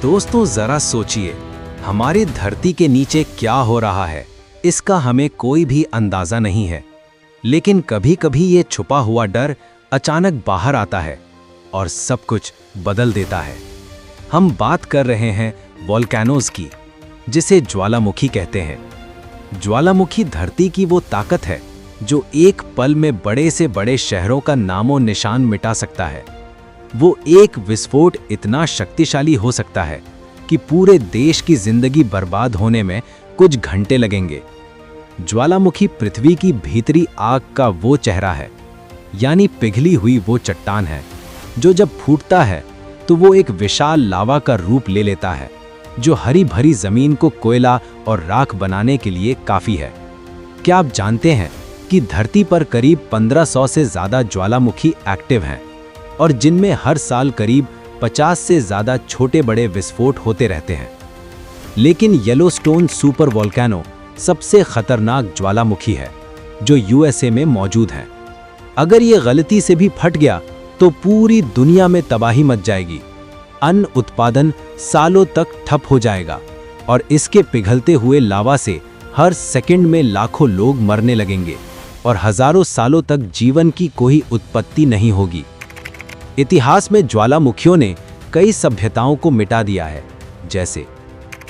दोस्तों जरा सोचिए, हमारी धरती के नीचे क्या हो रहा है इसका हमें कोई भी अंदाजा नहीं है। लेकिन कभी-कभी ये छुपा हुआ डर अचानक बाहर आता है और सब कुछ बदल देता है। हम बात कर रहे हैं वोल्केनोज की, जिसे ज्वालामुखी कहते हैं। ज्वालामुखी धरती की वो ताकत है जो एक पल में बड़े से बड़े शहरों का नामो निशान मिटा सकता है। वो एक विस्फोट इतना शक्तिशाली हो सकता है कि पूरे देश की जिंदगी बर्बाद होने में कुछ घंटे लगेंगे। ज्वालामुखी पृथ्वी की भीतरी आग का वो चेहरा है, यानी पिघली हुई वो चट्टान है जो जब फूटता है तो वो एक विशाल लावा का रूप ले लेता है, जो हरी भरी जमीन को कोयला और राख बनाने के लिए काफी है। क्या आप जानते हैं कि धरती पर करीब 1500 से ज्यादा ज्वालामुखी एक्टिव हैं और जिनमें हर साल करीब 50 से ज्यादा छोटे बड़े विस्फोट होते रहते हैं। लेकिन येलोस्टोन सुपर वोल्केनो सबसे खतरनाक ज्वालामुखी है जो यूएसए में मौजूद है। अगर ये गलती से भी फट गया तो पूरी दुनिया में तबाही मच जाएगी। अन्न उत्पादन सालों तक ठप हो जाएगा और इसके पिघलते हुए लावा से हर सेकंड में लाखों लोग मरने लगेंगे और हजारों सालों तक जीवन की कोई उत्पत्ति नहीं होगी। इतिहास में ज्वालामुखियों ने कई सभ्यताओं को मिटा दिया है, जैसे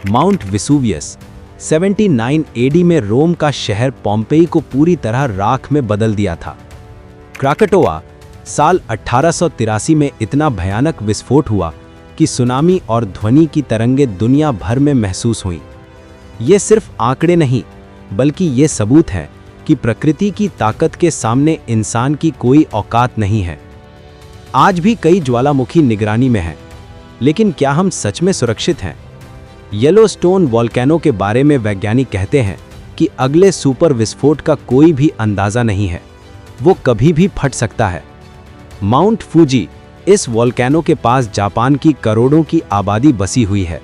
माउंट विसुवियस 79 एडी में रोम का शहर पोम्पेई को पूरी तरह राख में बदल दिया था। क्राकटोआ साल 1883 में इतना भयानक विस्फोट हुआ कि सुनामी और ध्वनि की तरंगें दुनिया भर में महसूस हुईं। ये सिर्फ आंकड़े नहीं, बल्कि ये सबूत है कि प्रकृति की ताकत के सामने इंसान की कोई औकात नहीं है। आज भी कई ज्वालामुखी निगरानी में हैं, लेकिन क्या हम सच में सुरक्षित हैं? येलोस्टोन वोल्केनो के बारे में वैज्ञानिक कहते हैं कि अगले सुपर विस्फोट का कोई भी अंदाजा नहीं है, वो कभी भी फट सकता है। माउंट फूजी, इस वोल्केनो के पास जापान की करोड़ों की आबादी बसी हुई है।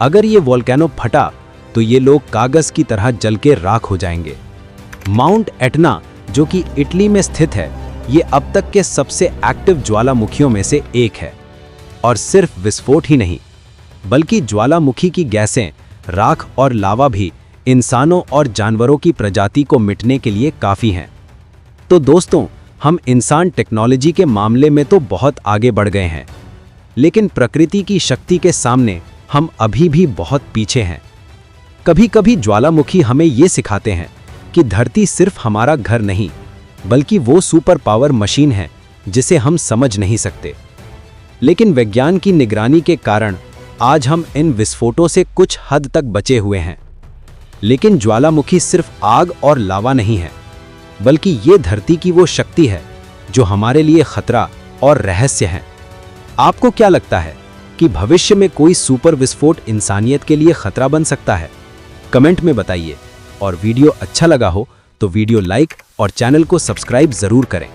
अगर ये वोल्केनो फटा तो ये लोग कागज की तरह जल के राख हो जाएंगे। माउंट एटना, जो कि इटली में स्थित है, ये अब तक के सबसे एक्टिव ज्वालामुखियों में से एक है। और सिर्फ विस्फोट ही नहीं, बल्कि ज्वालामुखी की गैसें, राख और लावा भी इंसानों और जानवरों की प्रजाति को मिटने के लिए काफ़ी हैं। तो दोस्तों, हम इंसान टेक्नोलॉजी के मामले में तो बहुत आगे बढ़ गए हैं, लेकिन प्रकृति की शक्ति के सामने हम अभी भी बहुत पीछे हैं। कभी-कभी ज्वालामुखी हमें ये सिखाते हैं कि धरती सिर्फ हमारा घर नहीं, बल्कि वो सुपर पावर मशीन है जिसे हम समझ नहीं सकते। लेकिन विज्ञान की निगरानी के कारण आज हम इन विस्फोटों से कुछ हद तक बचे हुए हैं। लेकिन ज्वालामुखी सिर्फ आग और लावा नहीं है, बल्कि ये धरती की वो शक्ति है जो हमारे लिए खतरा और रहस्य है। आपको क्या लगता है कि भविष्य में कोई सुपर विस्फोट इंसानियत के लिए खतरा बन सकता है? कमेंट में बताइए। और वीडियो अच्छा लगा हो तो वीडियो लाइक और चैनल को सब्सक्राइब जरूर करें।